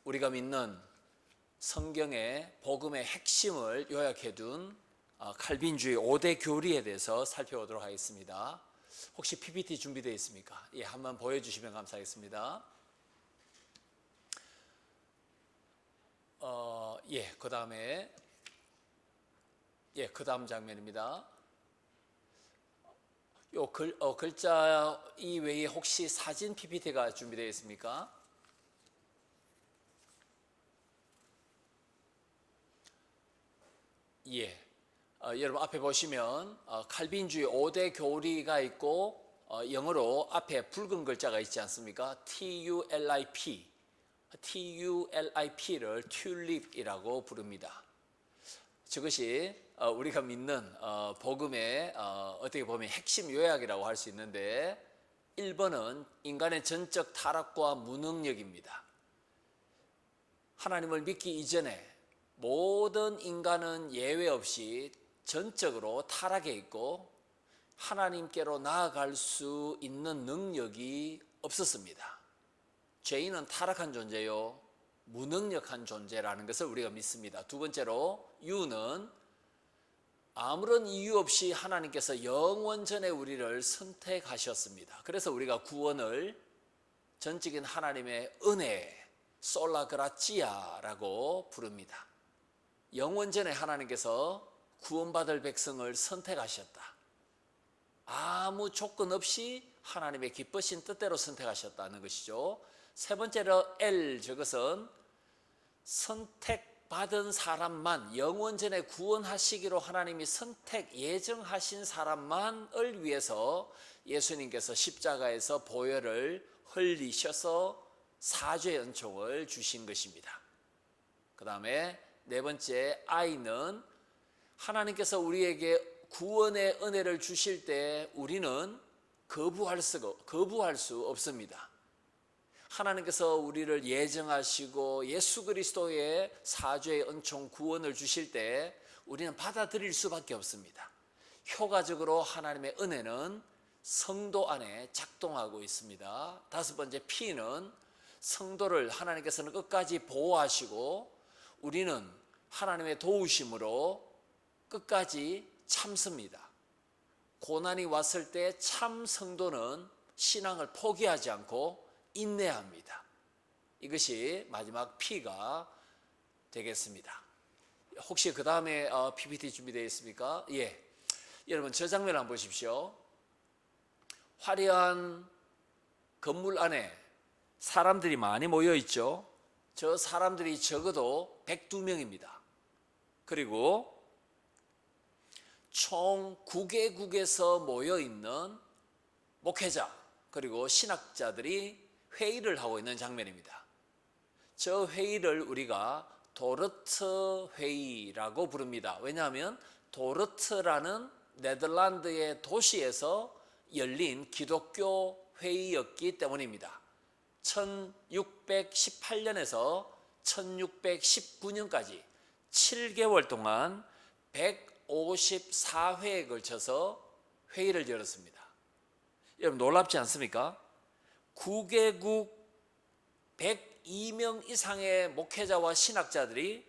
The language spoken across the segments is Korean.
우리가 믿는 성경의 복음의 핵심을 요약해둔 칼빈주의 5대 교리에 대해서 살펴보도록 하겠습니다. 혹시 PPT 준비되어 있습니까? 예, 한번 보여주시면 감사하겠습니다. 그 다음 장면입니다. 글자 이외에 혹시 사진 PPT가 준비되어 있습니까? 여러분 앞에 보시면 칼빈주의 5대 교리가 있고 영어로 앞에 붉은 글자가 있지 않습니까? TULIP를 튤립이라고 부릅니다. 저것이 우리가 믿는 복음의 어떻게 보면 핵심 요약이라고 할 수 있는데 1번은 인간의 전적 타락과 무능력입니다. 하나님을 믿기 이전에 모든 인간은 예외 없이 전적으로 타락해 있고 하나님께로 나아갈 수 있는 능력이 없었습니다. 죄인은 타락한 존재요, 무능력한 존재라는 것을 우리가 믿습니다. 두 번째로 U는 아무런 이유 없이 하나님께서 영원전에 우리를 선택하셨습니다. 그래서 우리가 구원을 전적인 하나님의 은혜, 솔라그라치아라고 부릅니다. 영원전에 하나님께서 구원받을 백성을 선택하셨다. 아무 조건 없이 하나님의 기쁘신 뜻대로 선택하셨다는 것이죠. 세 번째로 L, 저것은 선택받은 사람만, 영원전에 구원하시기로 하나님이 선택 예정하신 사람만을 위해서 예수님께서 십자가에서 보혈을 흘리셔서 사죄의 은총을 주신 것입니다. 그 다음에 네 번째 I는 하나님께서 우리에게 구원의 은혜를 주실 때 우리는 거부할 수 없습니다. 하나님께서 우리를 예정하시고 예수 그리스도의 사죄의 은총 구원을 주실 때 우리는 받아들일 수밖에 없습니다. 효과적으로 하나님의 은혜는 성도 안에 작동하고 있습니다. 다섯 번째 P는 성도를 하나님께서는 끝까지 보호하시고 우리는 하나님의 도우심으로 끝까지 참습니다. 고난이 왔을 때 참 성도는 신앙을 포기하지 않고 인내합니다. 이것이 마지막 P가 되겠습니다. 혹시 그 다음에 PPT 준비되어 있습니까? 예. 여러분 저 장면 한번 보십시오. 화려한 건물 안에 사람들이 많이 모여 있죠. 저 사람들이 적어도 102명입니다. 그리고 총 9개국에서 모여 있는 목회자 그리고 신학자들이 회의를 하고 있는 장면입니다. 저 회의를 우리가 도르트 회의라고 부릅니다. 왜냐하면 도르트라는 네덜란드의 도시에서 열린 기독교 회의였기 때문입니다. 1618년에서 1619년까지 7개월 동안 154회에 걸쳐서 회의를 열었습니다. 여러분 놀랍지 않습니까? 9개국 102명 이상의 목회자와 신학자들이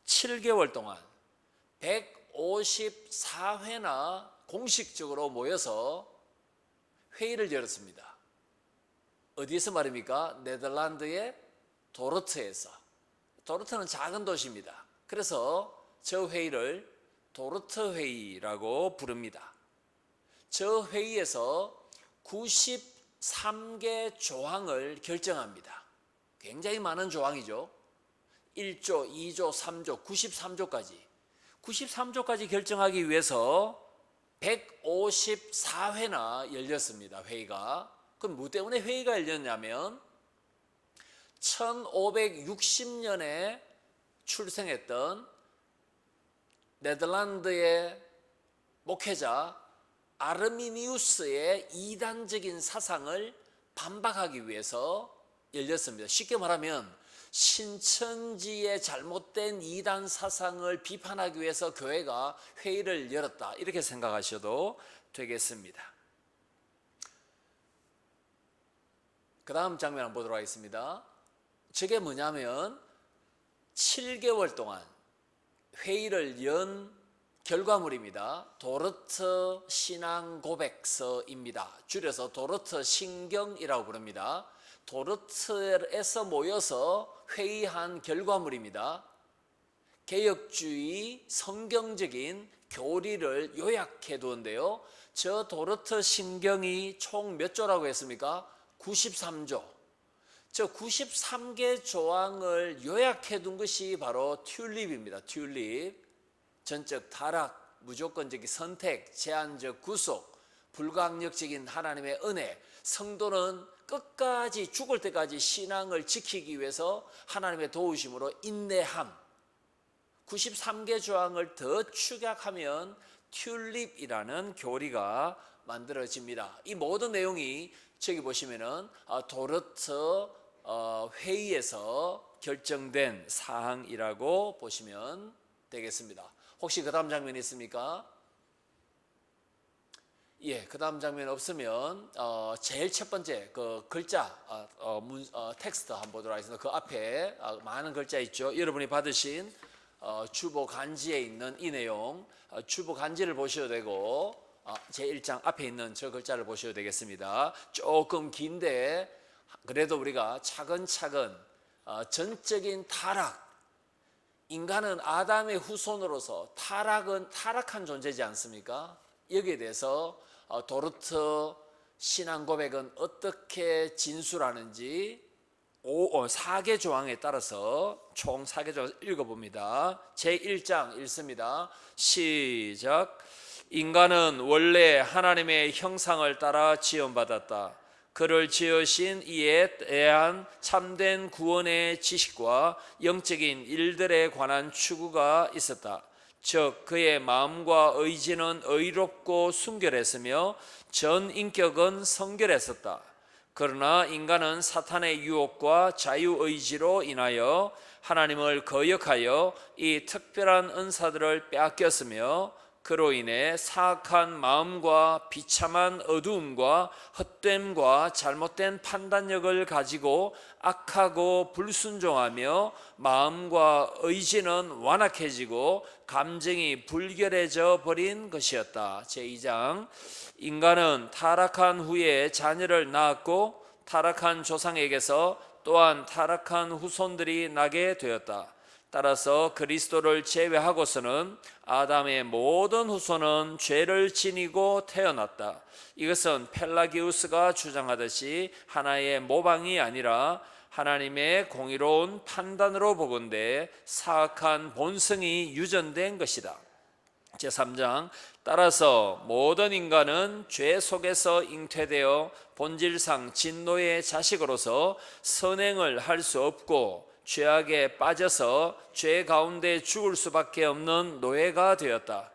7개월 동안 154회나 공식적으로 모여서 회의를 열었습니다. 어디에서 말입니까? 네덜란드의 도르트에서. 도르트는 작은 도시입니다. 그래서 저 회의를 도르트 회의라고 부릅니다. 저 회의에서 93개 조항을 결정합니다. 굉장히 많은 조항이죠. 1조, 2조, 3조, 93조까지 결정하기 위해서 154회나 열렸습니다. 회의가. 그럼 뭐 때문에 회의가 열렸냐면 1560년에 출생했던 네덜란드의 목회자 아르미니우스의 이단적인 사상을 반박하기 위해서 열렸습니다. 쉽게 말하면 신천지의 잘못된 이단 사상을 비판하기 위해서 교회가 회의를 열었다, 이렇게 생각하셔도 되겠습니다. 그 다음 장면 한번 보도록 하겠습니다. 저게 뭐냐면 7개월 동안 회의를 연 결과물입니다. 도르트 신앙 고백서입니다. 줄여서 도르트 신경이라고 부릅니다. 도르트에서 모여서 회의한 결과물입니다. 개혁주의 성경적인 교리를 요약해 두었는데요. 저 도르트 신경이 총 몇 조라고 했습니까? 93조. 저 93개 조항을 요약해 둔 것이 바로 튤립입니다. 튤립. 전적 타락, 무조건적인 선택, 제한적 구속, 불강력적인 하나님의 은혜. 성도는 끝까지 죽을 때까지 신앙을 지키기 위해서 하나님의 도우심으로 인내함. 93개 조항을 더 축약하면 튤립이라는 교리가 만들어집니다. 이 모든 내용이 저기 보시면은 도르트 회의에서 결정된 사항이라고 보시면 되겠습니다. 혹시 그 다음 장면 있습니까? 예, 그 다음 장면 없으면 제일 첫 번째 그 글자 텍스트 한번 보도록 하겠습니다. 그 앞에 많은 글자 있죠. 여러분이 받으신 주보 간지에 있는 이 내용, 주보 간지를 보셔도 되고 제1장 앞에 있는 저 글자를 보셔도 되겠습니다. 조금 긴데 그래도 우리가 차근차근 전적인 타락, 인간은 아담의 후손으로서 타락한 존재지 않습니까? 여기에 대해서 도르트 신앙 고백은 어떻게 진술하는지 4개 조항에 따라서 총 4개 조항을 읽어봅니다. 제1장 읽습니다. 시작. 인간은 원래 하나님의 형상을 따라 지음받았다. 그를 지으신 이에 대한 참된 구원의 지식과 영적인 일들에 관한 추구가 있었다. 즉 그의 마음과 의지는 의롭고 순결했으며 전 인격은 성결했었다. 그러나 인간은 사탄의 유혹과 자유의지로 인하여 하나님을 거역하여 이 특별한 은사들을 빼앗겼으며 그로 인해 사악한 마음과 비참한 어두움과 헛됨과 잘못된 판단력을 가지고 악하고 불순종하며 마음과 의지는 완악해지고 감정이 불결해져 버린 것이었다. 제2장. 인간은 타락한 후에 자녀를 낳았고 타락한 조상에게서 또한 타락한 후손들이 나게 되었다. 따라서 그리스도를 제외하고서는 아담의 모든 후손은 죄를 지니고 태어났다. 이것은 펠라기우스가 주장하듯이 하나의 모방이 아니라 하나님의 공의로운 판단으로 보건대 사악한 본성이 유전된 것이다. 제3장. 따라서 모든 인간은 죄 속에서 잉태되어 본질상 진노의 자식으로서 선행을 할 수 없고 죄악에 빠져서 죄 가운데 죽을 수밖에 없는 노예가 되었다.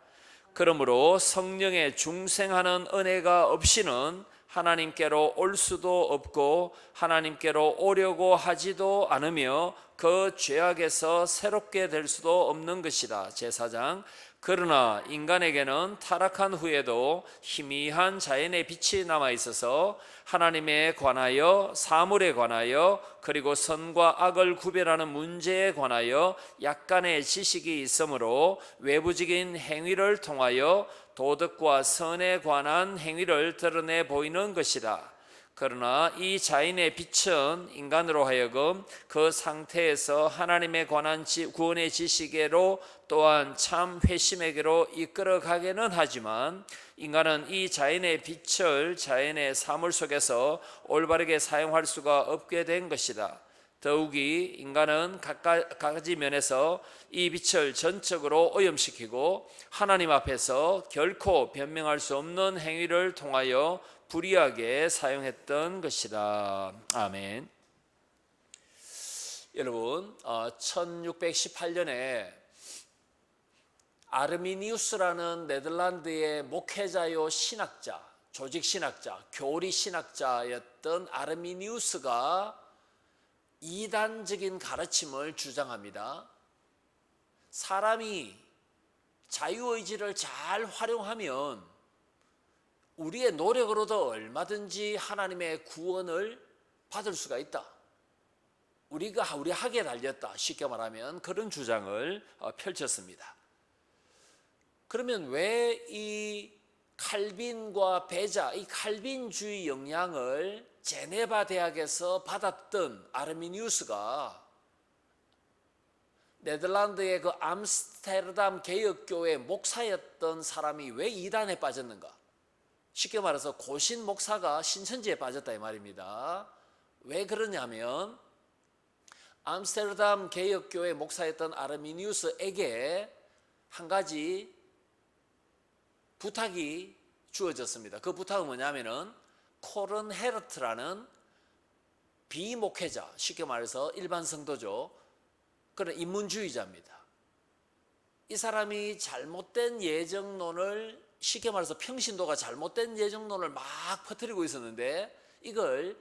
그러므로 성령의 중생하는 은혜가 없이는 하나님께로 올 수도 없고 하나님께로 오려고 하지도 않으며 그 죄악에서 새롭게 될 수도 없는 것이다. 제4장. 그러나 인간에게는 타락한 후에도 희미한 자연의 빛이 남아 있어서 하나님에 관하여, 사물에 관하여, 그리고 선과 악을 구별하는 문제에 관하여 약간의 지식이 있으므로 외부적인 행위를 통하여 도덕과 선에 관한 행위를 드러내 보이는 것이다. 그러나 이 자연의 빛은 인간으로 하여금 그 상태에서 하나님에 관한 구원의 지식에로 또한 참 회심에게로 이끌어가기는 하지만 인간은 이 자연의 빛을 자연의 사물 속에서 올바르게 사용할 수가 없게 된 것이다. 더욱이 인간은 각가지 면에서 이 빛을 전적으로 오염시키고 하나님 앞에서 결코 변명할 수 없는 행위를 통하여 불의하게 사용했던 것이다. 아멘. 여러분, 1618년에 아르미니우스라는 네덜란드의 목회자요 신학자, 조직 신학자, 교리 신학자였던 아르미니우스가 이단적인 가르침을 주장합니다. 사람이 자유의지를 잘 활용하면 우리의 노력으로도 얼마든지 하나님의 구원을 받을 수가 있다. 우리 학에 달렸다. 쉽게 말하면 그런 주장을 펼쳤습니다. 그러면 왜 이 칼빈과 베자, 이 칼빈주의 영향을 제네바 대학에서 받았던 아르미니우스가 네덜란드의 그 암스테르담 개혁교회 목사였던 사람이 왜 이단에 빠졌는가? 쉽게 말해서 고신 목사가 신천지에 빠졌다 이 말입니다. 왜 그러냐면 암스테르담 개혁교회 목사였던 아르미니우스에게 한 가지 부탁이 주어졌습니다. 그 부탁은 뭐냐면은 코른 헤르트라는 비목회자, 쉽게 말해서 일반 성도죠. 그런 인문주의자입니다. 이 사람이 잘못된 예정론을, 쉽게 말해서 평신도가 잘못된 예정론을 막 퍼뜨리고 있었는데 이걸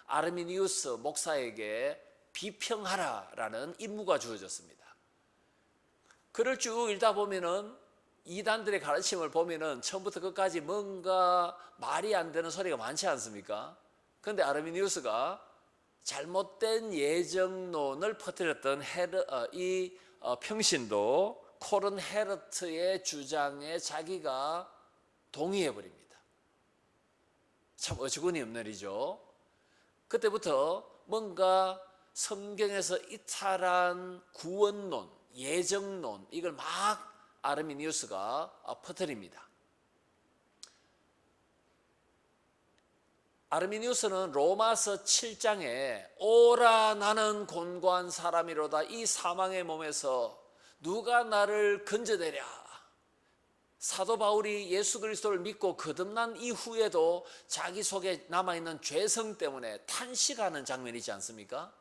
아르미니우스 목사에게 비평하라라는 임무가 주어졌습니다. 글을 쭉 읽다 보면은 이단들의 가르침을 보면은 처음부터 끝까지 뭔가 말이 안 되는 소리가 많지 않습니까? 그런데 아르미니우스가 잘못된 예정론을 퍼뜨렸던 평신도 코른 헤르트의 주장에 자기가 동의해버립니다. 참 어처구니 없는 일이죠. 그때부터 뭔가 성경에서 이탈한 구원론, 예정론, 이걸 막 아르미니우스가 퍼뜨립니다. 아르미니우스는 로마서 7장에 오라 나는 곤고한 사람이로다 이 사망의 몸에서 누가 나를 건져내랴. 사도 바울이 예수 그리스도를 믿고 거듭난 이후에도 자기 속에 남아있는 죄성 때문에 탄식하는 장면이 있지 않습니까?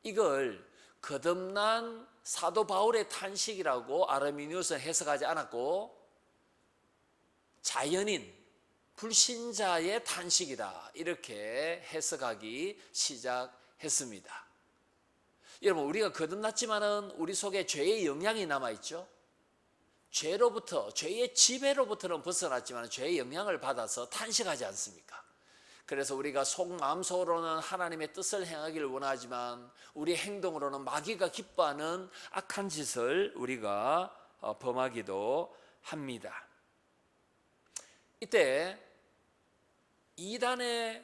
이걸 거듭난 사도 바울의 탄식이라고 아르미니우스는 해석하지 않았고 자연인, 불신자의 탄식이다 이렇게 해석하기 시작했습니다. 여러분, 우리가 거듭났지만은 우리 속에 죄의 영향이 남아있죠. 죄로부터, 죄의 지배로부터는 벗어났지만 죄의 영향을 받아서 탄식하지 않습니까? 그래서 우리가 마음속으로는 하나님의 뜻을 행하기를 원하지만 우리 행동으로는 마귀가 기뻐하는 악한 짓을 우리가 범하기도 합니다. 이때 이단에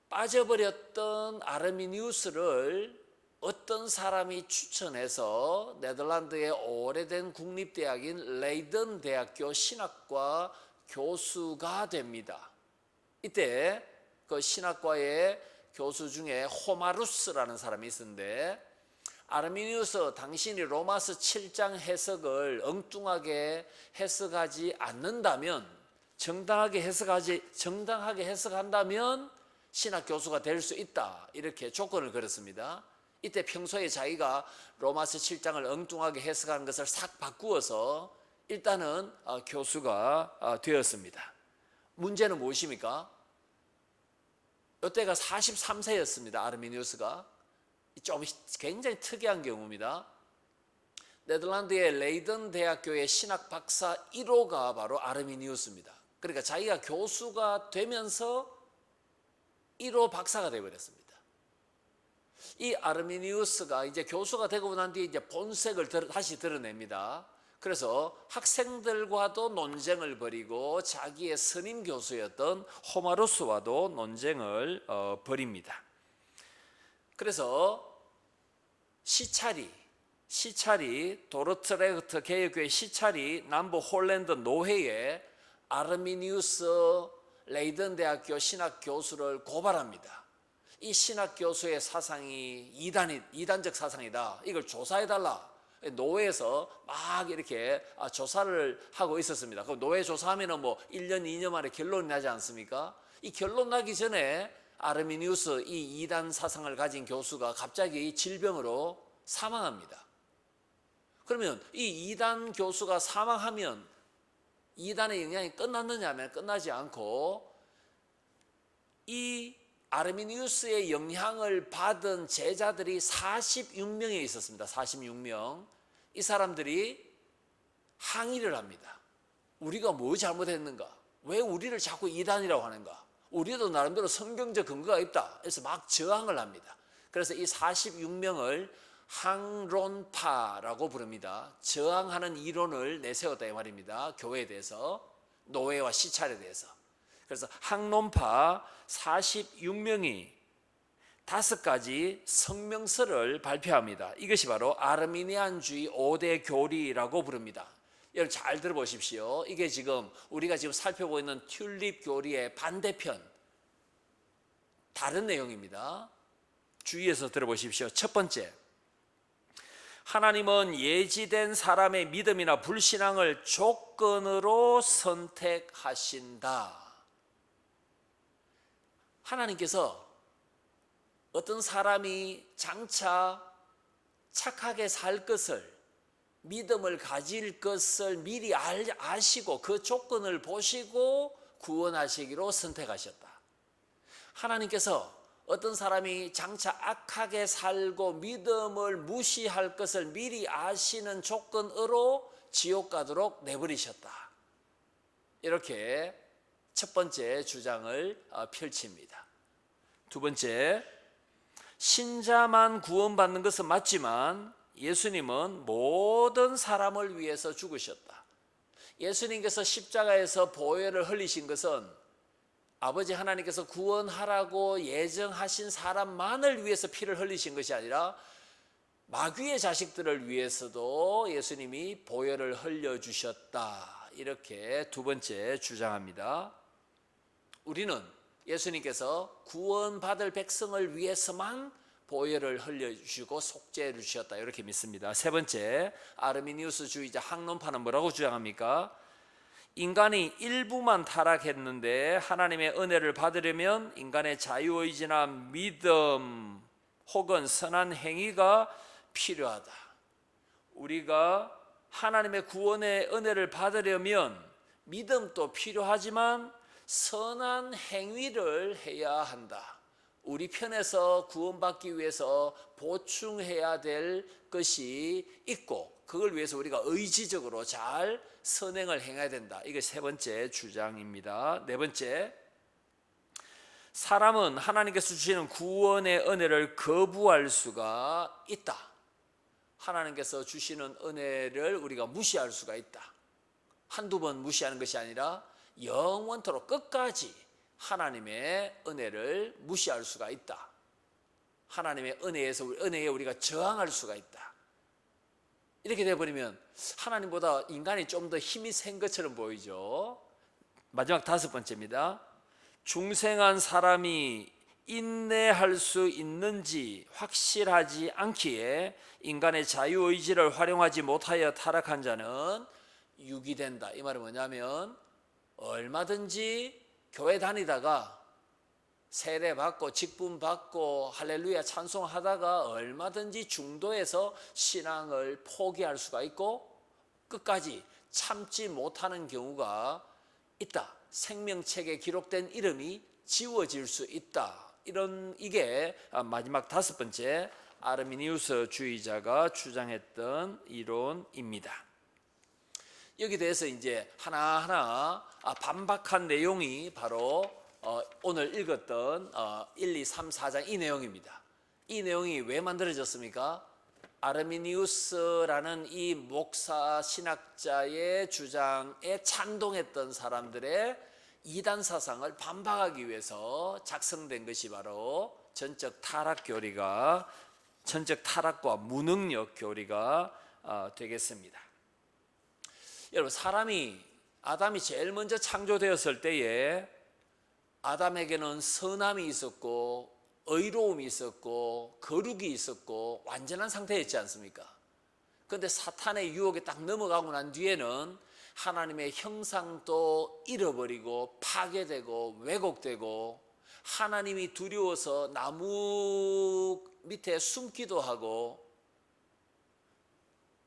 빠져버렸던 아르미니우스를 어떤 사람이 추천해서 네덜란드의 오래된 국립대학인 레이든 대학교 신학과 교수가 됩니다. 이때 그 신학과의 교수 중에 호마루스라는 사람이 있었는데 아르미니우스 당신이 로마서 7장 해석을 엉뚱하게 해석하지 않는다면 정당하게 해석한다면 신학 교수가 될 수 있다 이렇게 조건을 걸었습니다. 이때 평소에 자기가 로마서 7장을 엉뚱하게 해석한 것을 싹 바꾸어서 일단은 교수가 되었습니다. 문제는 무엇입니까? 이때가 43세였습니다. 아르미니우스가. 좀 굉장히 특이한 경우입니다. 네덜란드의 레이든 대학교의 신학 박사 1호가 바로 아르미니우스입니다. 그러니까 자기가 교수가 되면서 1호 박사가 되어버렸습니다. 이 아르미니우스가 이제 교수가 되고 난 뒤에 이제 본색을 다시 드러냅니다. 그래서 학생들과도 논쟁을 벌이고 자기의 선임 교수였던 호마루스와도 논쟁을 벌입니다. 그래서 시찰이 도르트레흐트 개혁교회 시찰이 남부 홀랜드 노회에 아르미니우스 레이든 대학교 신학 교수를 고발합니다. 이 신학 교수의 사상이 이단적 사상이다. 이걸 조사해달라. 노회에서 막 이렇게 조사를 하고 있었습니다. 그럼 노회 조사하면 뭐 1년, 2년 만에 결론이 나지 않습니까? 이 결론 나기 전에 아르미니우스 이 이단 사상을 가진 교수가 갑자기 질병으로 사망합니다. 그러면 이 이단 교수가 사망하면 이단의 영향이 끝났느냐 하면 끝나지 않고 이 아르미니우스의 영향을 받은 제자들이 46명에 있었습니다. 46명. 이 사람들이 항의를 합니다. 우리가 뭐 잘못했는가? 왜 우리를 자꾸 이단이라고 하는가? 우리도 나름대로 성경적 근거가 있다. 그래서 막 저항을 합니다. 그래서 이 46명을 항론파라고 부릅니다. 저항하는 이론을 내세웠다 이 말입니다. 교회에 대해서, 노예와 시찰에 대해서. 그래서 항론파 46명이 5가지 성명서를 발표합니다. 이것이 바로 아르미니안주의 5대 교리라고 부릅니다. 여러분 잘 들어보십시오. 이게 지금 우리가 지금 살펴보고 있는 튤립 교리의 반대편, 다른 내용입니다. 주의해서 들어보십시오. 첫 번째, 하나님은 예지된 사람의 믿음이나 불신앙을 조건으로 선택하신다. 하나님께서 어떤 사람이 장차 착하게 살 것을, 믿음을 가질 것을 미리 아시고 그 조건을 보시고 구원하시기로 선택하셨다. 하나님께서 어떤 사람이 장차 악하게 살고 믿음을 무시할 것을 미리 아시는 조건으로 지옥 가도록 내버리셨다. 이렇게 첫 번째 주장을 펼칩니다. 두 번째, 신자만 구원받는 것은 맞지만 예수님은 모든 사람을 위해서 죽으셨다. 예수님께서 십자가에서 보혈을 흘리신 것은 아버지 하나님께서 구원하라고 예정하신 사람만을 위해서 피를 흘리신 것이 아니라 마귀의 자식들을 위해서도 예수님이 보혈을 흘려주셨다. 이렇게 두 번째 주장합니다. 우리는 예수님께서 구원받을 백성을 위해서만 보혈을 흘려주시고 속죄를 주셨다, 이렇게 믿습니다. 세 번째, 아르미니우스주의자 항론파는 뭐라고 주장합니까? 인간이 일부만 타락했는데 하나님의 은혜를 받으려면 인간의 자유의지나 믿음 혹은 선한 행위가 필요하다. 우리가 하나님의 구원의 은혜를 받으려면 믿음도 필요하지만 선한 행위를 해야 한다. 우리 편에서 구원받기 위해서 보충해야 될 것이 있고 그걸 위해서 우리가 의지적으로 잘 선행을 행해야 된다. 이게 세 번째 주장입니다. 네 번째, 사람은 하나님께서 주시는 구원의 은혜를 거부할 수가 있다. 하나님께서 주시는 은혜를 우리가 무시할 수가 있다. 한두 번 무시하는 것이 아니라 영원토록 끝까지 하나님의 은혜를 무시할 수가 있다. 하나님의 은혜에 우리가 저항할 수가 있다. 이렇게 되어버리면 하나님보다 인간이 좀 더 힘이 센 것처럼 보이죠. 마지막 다섯 번째입니다. 중생한 사람이 인내할 수 있는지 확실하지 않기에 인간의 자유의지를 활용하지 못하여 타락한 자는 유기된다. 이 말은 뭐냐면 얼마든지 교회 다니다가 세례 받고 직분 받고 할렐루야 찬송하다가 얼마든지 중도에서 신앙을 포기할 수가 있고 끝까지 참지 못하는 경우가 있다. 생명책에 기록된 이름이 지워질 수 있다. 이게 마지막 다섯 번째 아르미니우스 주의자가 주장했던 이론입니다. 여기 대해서 이제 하나하나 반박한 내용이 바로 오늘 읽었던 1, 2, 3, 4장 이 내용입니다. 이 내용이 왜 만들어졌습니까? 아르미니우스라는 이 목사 신학자의 주장에 찬동했던 사람들의 이단 사상을 반박하기 위해서 작성된 것이 바로 전적 타락과 무능력 교리가 되겠습니다. 여러분, 아담이 제일 먼저 창조되었을 때에 아담에게는 선함이 있었고 의로움이 있었고 거룩이 있었고 완전한 상태였지 않습니까? 그런데 사탄의 유혹에 딱 넘어가고 난 뒤에는 하나님의 형상도 잃어버리고 파괴되고 왜곡되고 하나님이 두려워서 나무 밑에 숨기도 하고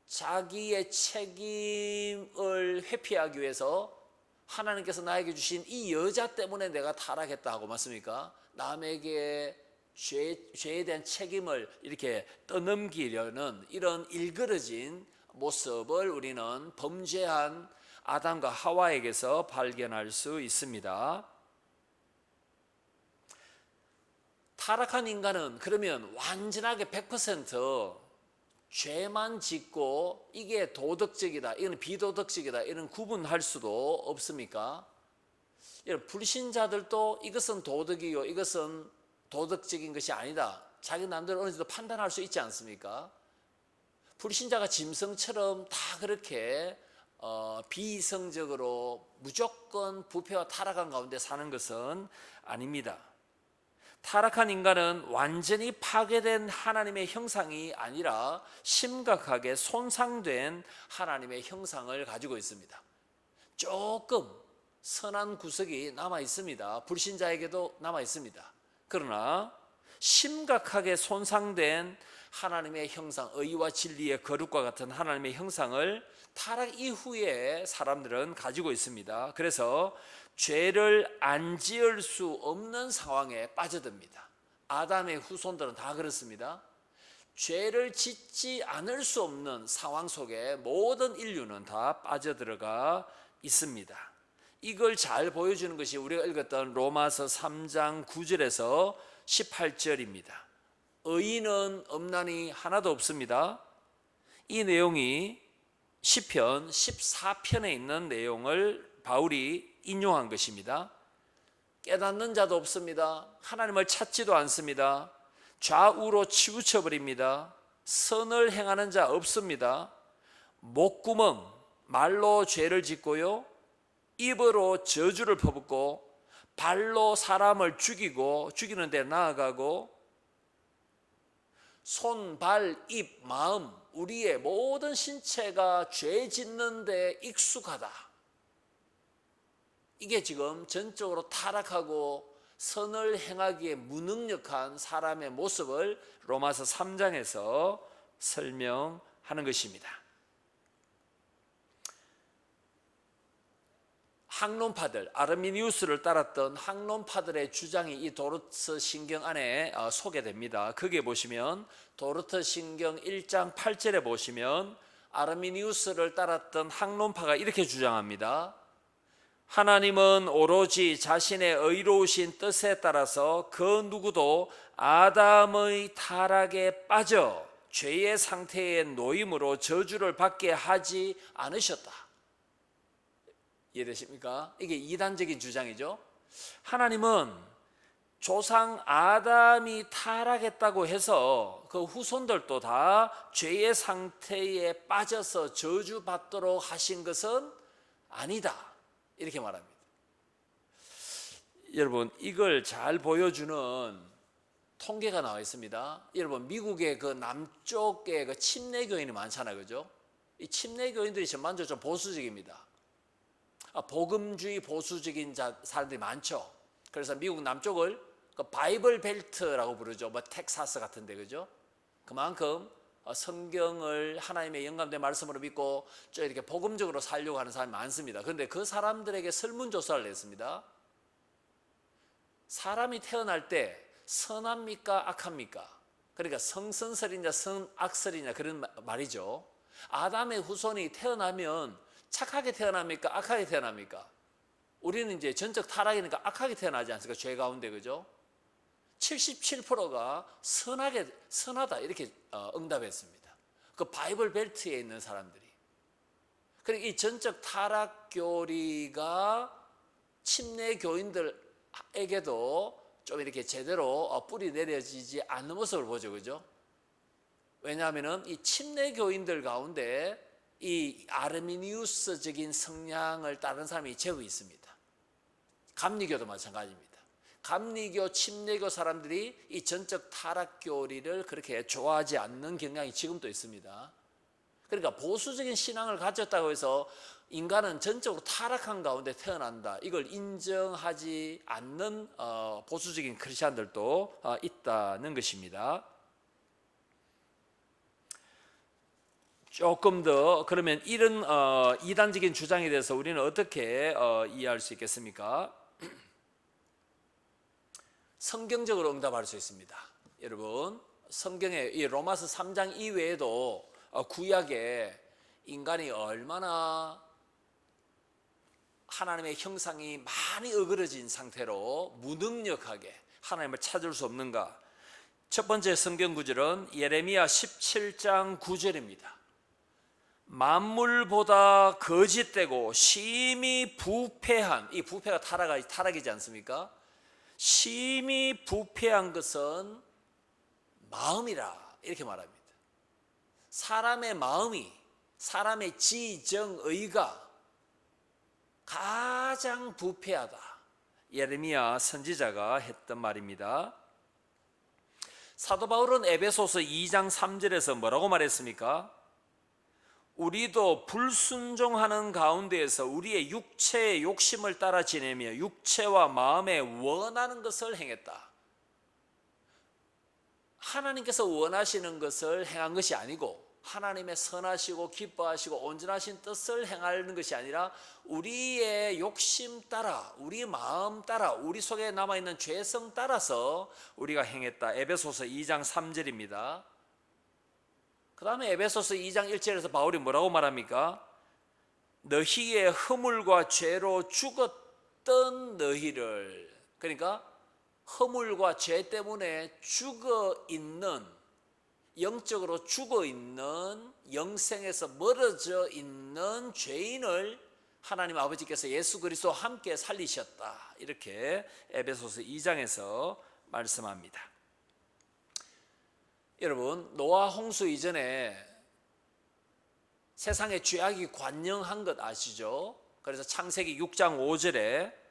자기의 책임을 회피하기 위해서 하나님께서 나에게 주신 이 여자 때문에 내가 타락했다 하고 맞습니까? 남에게 죄에 대한 책임을 이렇게 떠넘기려는 이런 일그러진 모습을 우리는 범죄한 아담과 하와에게서 발견할 수 있습니다. 타락한 인간은 그러면 완전하게 100% 죄만 짓고 이게 도덕적이다, 이건 비도덕적이다, 이런 구분할 수도 없습니까? 불신자들도 이것은 도덕이요, 이것은 도덕적인 것이 아니다, 자기 남대로 어느 정도 판단할 수 있지 않습니까? 불신자가 짐승처럼 다 그렇게 비이성적으로 무조건 부패와 타락한 가운데 사는 것은 아닙니다. 타락한 인간은 완전히 파괴된 하나님의 형상이 아니라 심각하게 손상된 하나님의 형상을 가지고 있습니다. 조금 선한 구석이 남아 있습니다. 불신자에게도 남아 있습니다. 그러나 심각하게 손상된 하나님의 형상, 의와 진리의 거룩과 같은 하나님의 형상을 타락 이후에 사람들은 가지고 있습니다. 그래서 죄를 안 지을 수 없는 상황에 빠져듭니다. 아담의 후손들은 다 그렇습니다. 죄를 짓지 않을 수 없는 상황 속에 모든 인류는 다 빠져들어가 있습니다. 이걸 잘 보여주는 것이 우리가 읽었던 로마서 3장 9절에서 18절입니다. 의인은 없나니 하나도 없습니다. 이 내용이 시편 14편에 있는 내용을 바울이 인용한 것입니다. 깨닫는 자도 없습니다. 하나님을 찾지도 않습니다. 좌우로 치우쳐버립니다. 선을 행하는 자 없습니다. 목구멍, 말로 죄를 짓고요, 입으로 저주를 퍼붓고, 발로 사람을 죽이고 죽이는 데 나아가고, 손, 발, 입, 마음, 우리의 모든 신체가 죄 짓는 데 익숙하다. 이게 지금 전적으로 타락하고 선을 행하기에 무능력한 사람의 모습을 로마서 3장에서 설명하는 것입니다. 학론파들, 아르미니우스를 따랐던 학론파들의 주장이 이 도르트 신경 안에 소개됩니다. 거기에 보시면 도르트 신경 1장 8절에 보시면 아르미니우스를 따랐던 학론파가 이렇게 주장합니다. 하나님은 오로지 자신의 의로우신 뜻에 따라서 그 누구도 아담의 타락에 빠져 죄의 상태에 놓임으로 저주를 받게 하지 않으셨다. 이해되십니까? 이게 이단적인 주장이죠. 하나님은 조상 아담이 타락했다고 해서 그 후손들도 다 죄의 상태에 빠져서 저주받도록 하신 것은 아니다, 이렇게 말합니다. 여러분, 이걸 잘 보여주는 통계가 나와 있습니다. 여러분, 미국의 그 남쪽에 그 침례교인이 많잖아요, 그죠? 이 침례교인들이 전반적으로 좀 보수적입니다. 복음주의 보수적인 사람들이 많죠. 그래서 미국 남쪽을 그 바이블 벨트라고 부르죠. 뭐 텍사스 같은데, 그죠? 그만큼 성경을 하나님의 영감된 말씀으로 믿고 좀 이렇게 복음적으로 살려고 하는 사람이 많습니다. 그런데 그 사람들에게 설문조사를 했습니다. 사람이 태어날 때 선합니까, 악합니까? 그러니까 성선설이냐 성악설이냐 그런 말이죠. 아담의 후손이 태어나면 착하게 태어납니까, 악하게 태어납니까? 우리는 이제 전적 타락이니까 악하게 태어나지 않습니까? 죄 가운데, 그죠? 77%가 선하다 이렇게 응답했습니다. 그 바이블 벨트에 있는 사람들이. 그러니까 이 전적 타락 교리가 침례 교인들에게도 좀 이렇게 제대로 뿌리 내려지지 않는 모습을 보죠, 그죠? 왜냐하면은 이 침례 교인들 가운데 이 아르미니우스적인 성향을 따르는 사람이 제법 있습니다. 감리교도 마찬가지입니다. 감리교, 침례교 사람들이 이 전적 타락 교리를 그렇게 좋아하지 않는 경향이 지금도 있습니다. 그러니까 보수적인 신앙을 가졌다고 해서 인간은 전적으로 타락한 가운데 태어난다, 이걸 인정하지 않는 보수적인 크리스찬들도 있다는 것입니다. 조금 더 그러면 이런 이단적인 주장에 대해서 우리는 어떻게 이해할 수 있겠습니까? 성경적으로 응답할 수 있습니다. 여러분, 성경에 이 로마서 3장 이외에도 구약에 인간이 얼마나 하나님의 형상이 많이 어그러진 상태로 무능력하게 하나님을 찾을 수 없는가? 첫 번째 성경 구절은 예레미야 17장 9절입니다. 만물보다 거짓되고 심히 부패한, 이 부패가 타락이지 않습니까? 심히 부패한 것은 마음이라 이렇게 말합니다. 사람의 마음이, 사람의 지정의가 가장 부패하다. 예레미야 선지자가 했던 말입니다. 사도 바울은 에베소서 2장 3절에서 뭐라고 말했습니까? 우리도 불순종하는 가운데에서 우리의 육체의 욕심을 따라 지내며 육체와 마음에 원하는 것을 행했다. 하나님께서 원하시는 것을 행한 것이 아니고 하나님의 선하시고 기뻐하시고 온전하신 뜻을 행하는 것이 아니라 우리의 욕심 따라, 우리 마음 따라, 우리 속에 남아있는 죄성 따라서 우리가 행했다. 에베소서 2장 3절입니다. 그 다음에 에베소서 2장 1절에서 바울이 뭐라고 말합니까? 너희의 허물과 죄로 죽었던 너희를, 그러니까 허물과 죄 때문에 죽어있는, 영적으로 죽어있는, 영생에서 멀어져 있는 죄인을 하나님 아버지께서 예수 그리스도와 함께 살리셨다. 이렇게 에베소서 2장에서 말씀합니다. 여러분, 노아 홍수 이전에 세상에 죄악이 관영한 것 아시죠? 그래서 창세기 6장 5절에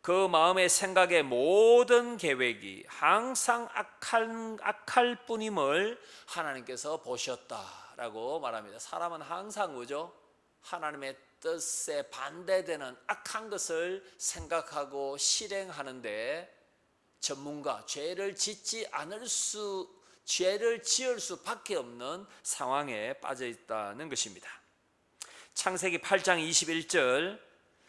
그 마음의 생각의 모든 계획이 항상 악할 뿐임을 하나님께서 보셨다라고 말합니다. 사람은 항상 뭐죠? 하나님의 뜻에 반대되는 악한 것을 생각하고 실행하는데 전문가, 죄를 지을 수밖에 없는 상황에 빠져 있다는 것입니다. 창세기 8장 21절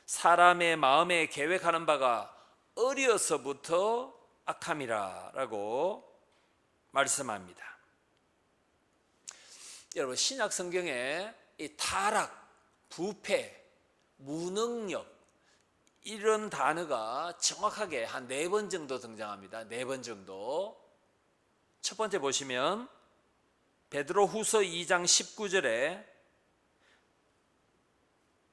사람의 마음에 계획하는 바가 어려서부터 악함이라 라고 말씀합니다. 여러분, 신약 성경에 이 타락, 부패, 무능력 이런 단어가 정확하게 한 4번 정도 등장합니다. 4번 정도. 첫 번째 보시면 베드로후서 2장 19절에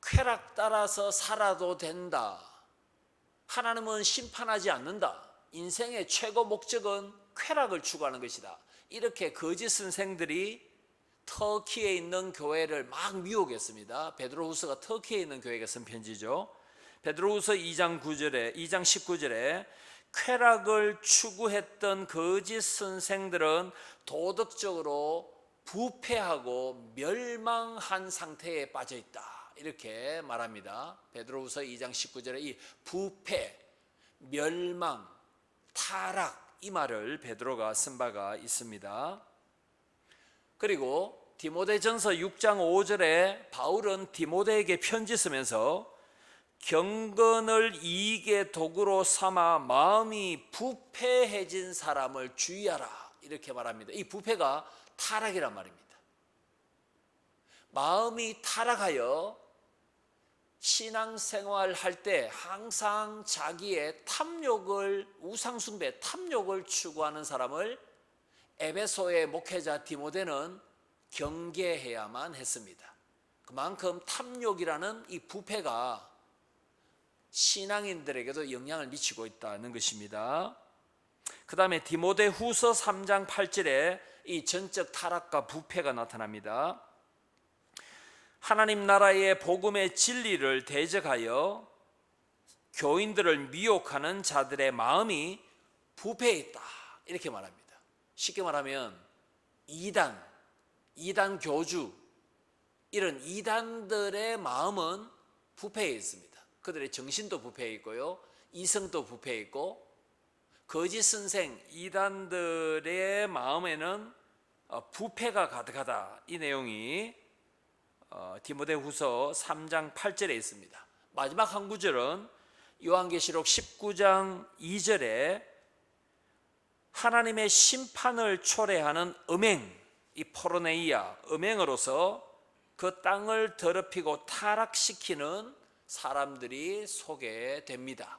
쾌락 따라서 살아도 된다. 하나님은 심판하지 않는다. 인생의 최고 목적은 쾌락을 추구하는 것이다. 이렇게 거짓 선생들이 터키에 있는 교회를 막 미혹했습니다. 베드로후서가 터키에 있는 교회가 쓴 편지죠. 베드로후서 2장 19절에 쾌락을 추구했던 거짓 선생들은 도덕적으로 부패하고 멸망한 상태에 빠져 있다. 이렇게 말합니다. 베드로후서 2장 19절에 이 부패, 멸망, 타락 이 말을 베드로가 쓴 바가 있습니다. 그리고 디모데전서 6장 5절에 바울은 디모데에게 편지 쓰면서 경건을 이익의 도구로 삼아 마음이 부패해진 사람을 주의하라 이렇게 말합니다. 이 부패가 타락이란 말입니다. 마음이 타락하여 신앙생활 할 때 항상 자기의 탐욕을, 우상숭배, 탐욕을 추구하는 사람을 에베소의 목회자 디모데는 경계해야만 했습니다. 그만큼 탐욕이라는 이 부패가 신앙인들에게도 영향을 미치고 있다는 것입니다. 그 다음에 디모데 후서 3장 8절에 이 전적 타락과 부패가 나타납니다. 하나님 나라의 복음의 진리를 대적하여 교인들을 미혹하는 자들의 마음이 부패해 있다 이렇게 말합니다. 쉽게 말하면 이단 교주 이런 이단들의 마음은 부패해 있습니다. 그들의 정신도 부패해 있고요, 이성도 부패해 있고, 거짓 선생 이단들의 마음에는 부패가 가득하다. 이 내용이 디모데후서 3장 8절에 있습니다. 마지막 한 구절은 요한계시록 19장 2절에 하나님의 심판을 초래하는 음행, 이 포르네이아 음행으로서 그 땅을 더럽히고 타락시키는 사람들이 소개됩니다.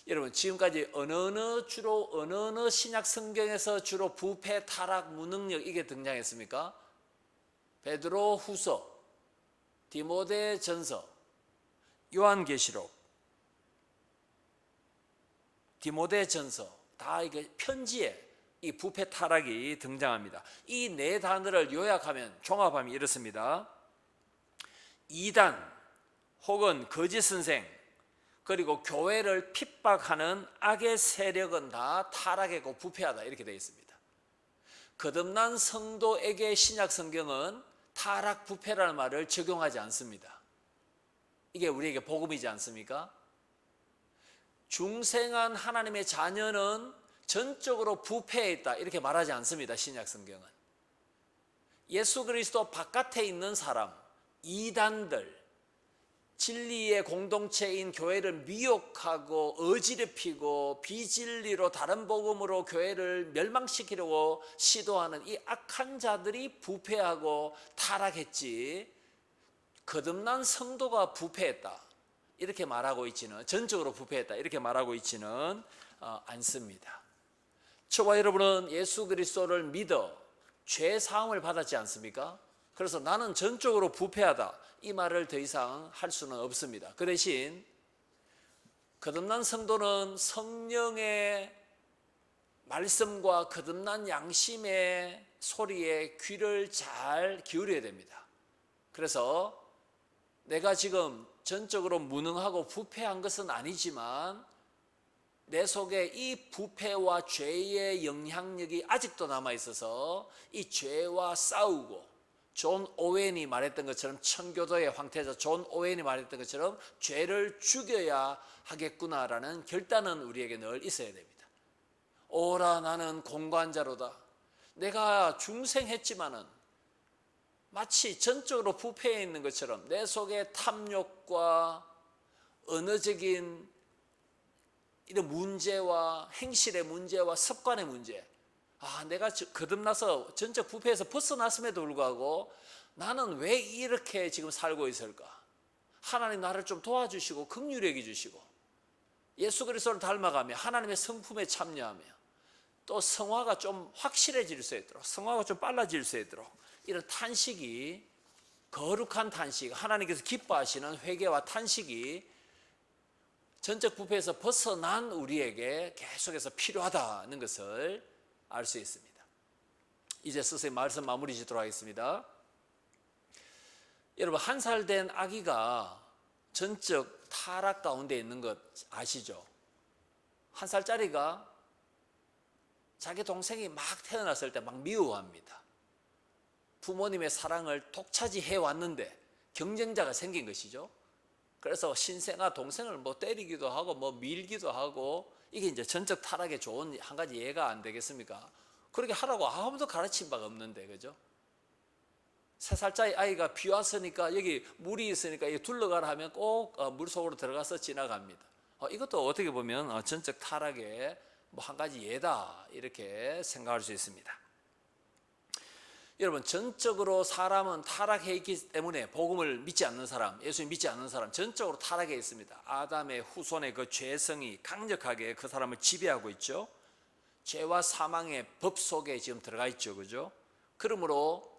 여러분 지금까지 어느 신약 성경에서 주로 부패, 타락, 무능력 이게 등장했습니까? 베드로 후서, 디모데 전서, 요한계시록, 디모데 전서 다 이게 편지에 이 부패 타락이 등장합니다. 이 네 단어를 요약하면 종합하면 이렇습니다. 이단 혹은 거짓 선생 그리고 교회를 핍박하는 악의 세력은 다 타락했고 부패하다 이렇게 되어 있습니다. 거듭난 성도에게 신약 성경은 타락 부패라는 말을 적용하지 않습니다. 이게 우리에게 복음이지 않습니까? 중생한 하나님의 자녀는 전적으로 부패해 있다 이렇게 말하지 않습니다. 신약 성경은 예수 그리스도 바깥에 있는 사람, 이단들, 진리의 공동체인 교회를 미혹하고 어지럽히고 비진리로 다른 복음으로 교회를 멸망시키려고 시도하는 이 악한 자들이 부패하고 타락했지, 거듭난 성도가 부패했다 이렇게 말하고 있지는, 전적으로 부패했다 이렇게 말하고 있지는 않습니다. 저와 여러분은 예수 그리스도를 믿어 죄 사함을 받았지 않습니까? 그래서 나는 전적으로 부패하다 이 말을 더 이상 할 수는 없습니다. 그 대신 거듭난 성도는 성령의 말씀과 거듭난 양심의 소리에 귀를 잘 기울여야 됩니다. 그래서 내가 지금 전적으로 무능하고 부패한 것은 아니지만 내 속에 이 부패와 죄의 영향력이 아직도 남아있어서 이 죄와 싸우고, 존 오웬이 말했던 것처럼, 청교도의 황태자 존 오웬이 말했던 것처럼 죄를 죽여야 하겠구나라는 결단은 우리에게 늘 있어야 됩니다. 오라 나는 공관자로다. 내가 중생했지만은 마치 전적으로 부패해 있는 것처럼 내 속에 탐욕과 언어적인 이런 문제와 행실의 문제와 습관의 문제, 내가 거듭나서 전적 부패에서 벗어났음에도 불구하고 나는 왜 이렇게 지금 살고 있을까? 하나님 나를 좀 도와주시고 긍휼히 여겨주시고 예수 그리스도를 닮아가며 하나님의 성품에 참여하며 또 성화가 좀 확실해질 수 있도록, 성화가 좀 빨라질 수 있도록 이런 탄식이, 거룩한 탄식, 하나님께서 기뻐하시는 회개와 탄식이 전적 부패에서 벗어난 우리에게 계속해서 필요하다는 것을 알 수 있습니다. 이제 스스로 말씀 마무리 짓도록 하겠습니다. 여러분, 1살 된 아기가 전적 타락 가운데 있는 것 아시죠? 1살짜리가 자기 동생이 막 태어났을 때 막 미워합니다. 부모님의 사랑을 독차지해 왔는데 경쟁자가 생긴 것이죠. 그래서 신생아 동생을 뭐 때리기도 하고 뭐 밀기도 하고, 이게 이제 전적 타락에 좋은 한 가지 예가 안 되겠습니까? 그렇게 하라고 아무도 가르친 바가 없는데, 그죠? 3살짜리 아이가 비 왔으니까 여기 물이 있으니까 여기 둘러가라 하면 꼭 물속으로 들어가서 지나갑니다. 이것도 어떻게 보면 전적 타락의 뭐 한 가지 예다 이렇게 생각할 수 있습니다. 여러분, 전적으로 사람은 타락해 있기 때문에 복음을 믿지 않는 사람, 예수님 믿지 않는 사람 전적으로 타락해 있습니다. 아담의 후손의 그 죄성이 강력하게 그 사람을 지배하고 있죠. 죄와 사망의 법 속에 지금 들어가 있죠, 그죠? 그러므로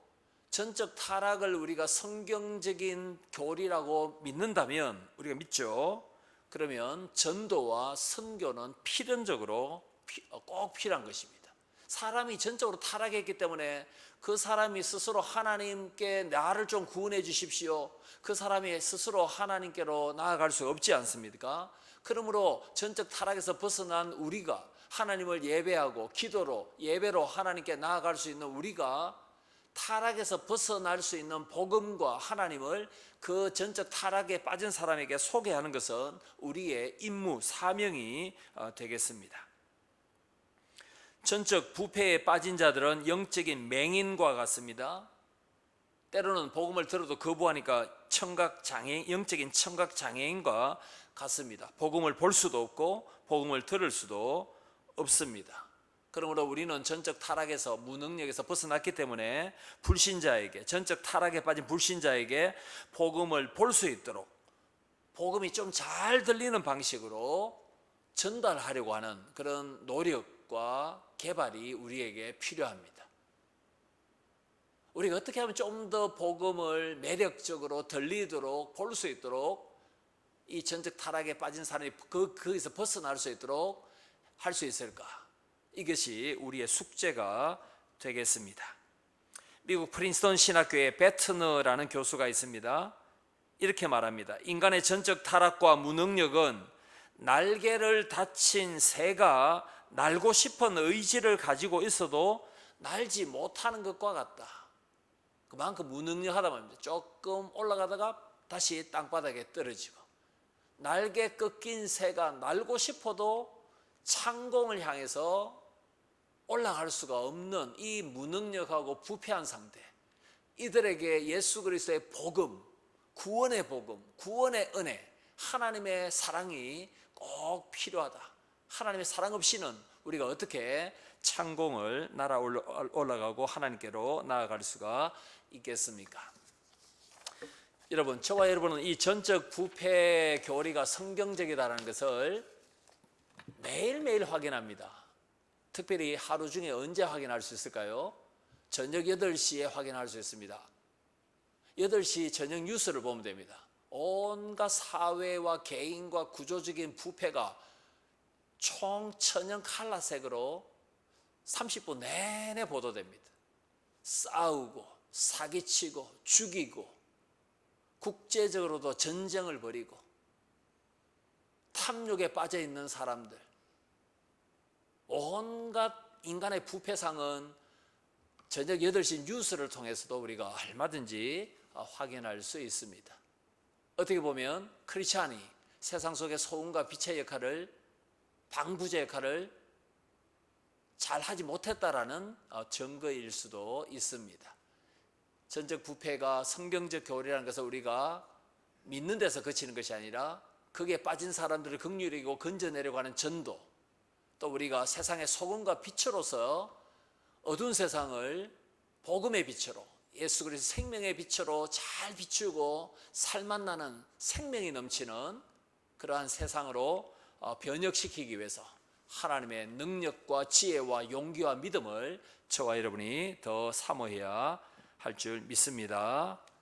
전적 타락을 우리가 성경적인 교리라고 믿는다면, 우리가 믿죠. 그러면 전도와 선교는 필연적으로 꼭 필요한 것입니다. 사람이 전적으로 타락했기 때문에 그 사람이 스스로 하나님께 나를 좀 구원해 주십시오, 그 사람이 스스로 하나님께로 나아갈 수 없지 않습니까? 그러므로 전적 타락에서 벗어난 우리가 하나님을 예배하고 기도로 예배로 하나님께 나아갈 수 있는 우리가 타락에서 벗어날 수 있는 복음과 하나님을 그 전적 타락에 빠진 사람에게 소개하는 것은 우리의 임무, 사명이 되겠습니다. 전적 부패에 빠진 자들은 영적인 맹인과 같습니다. 때로는 복음을 들어도 거부하니까 영적인 청각장애인과 같습니다. 복음을 볼 수도 없고 복음을 들을 수도 없습니다. 그러므로 우리는 전적 타락에서, 무능력에서 벗어났기 때문에 불신자에게, 전적 타락에 빠진 불신자에게 복음을 볼 수 있도록 복음이 좀 잘 들리는 방식으로 전달하려고 하는 그런 노력과 개발이 우리에게 필요합니다. 우리가 어떻게 하면 좀 더 복음을 매력적으로 들리도록 볼 수 있도록 이 전적 타락에 빠진 사람이 거기서 벗어날 수 있도록 할 수 있을까? 이것이 우리의 숙제가 되겠습니다. 미국 프린스턴 신학교에 베트너라는 교수가 있습니다. 이렇게 말합니다. 인간의 전적 타락과 무능력은 날개를 다친 새가 날고 싶은 의지를 가지고 있어도 날지 못하는 것과 같다. 그만큼 무능력하다 말입니다. 조금 올라가다가 다시 땅바닥에 떨어지고, 날개 꺾인 새가 날고 싶어도 창공을 향해서 올라갈 수가 없는 이 무능력하고 부패한 상태, 이들에게 예수 그리스도의 복음, 구원의 복음, 구원의 은혜, 하나님의 사랑이 꼭 필요하다. 하나님의 사랑 없이는 우리가 어떻게 창공을 날아 올라가고 하나님께로 나아갈 수가 있겠습니까? 여러분, 저와 여러분은 이 전적 부패 교리가 성경적이다라는 것을 매일매일 확인합니다. 특별히 하루 중에 언제 확인할 수 있을까요? 저녁 8시에 확인할 수 있습니다. 8시 저녁 뉴스를 보면 됩니다. 온갖 사회와 개인과 구조적인 부패가 총천연 칼라색으로 30분 내내 보도됩니다. 싸우고 사기치고 죽이고 국제적으로도 전쟁을 벌이고 탐욕에 빠져 있는 사람들, 온갖 인간의 부패상은 저녁 8시 뉴스를 통해서도 우리가 얼마든지 확인할 수 있습니다. 어떻게 보면 크리스찬이 세상 속의 소금과 빛의 역할을, 방부제 역할을 잘 하지 못했다라는 증거일 수도 있습니다. 전적 부패가 성경적 교리라는 것을 우리가 믿는 데서 그치는 것이 아니라 거기에 빠진 사람들을 긍휼히 여기고 건져내려고 하는 전도, 또 우리가 세상의 소금과 빛으로서 어두운 세상을 복음의 빛으로, 예수 그리스도 생명의 빛으로 잘 비추고 살맛나는 생명이 넘치는 그러한 세상으로 변혁시키기 위해서 하나님의 능력과 지혜와 용기와 믿음을 저와 여러분이 더 사모해야 할 줄 믿습니다.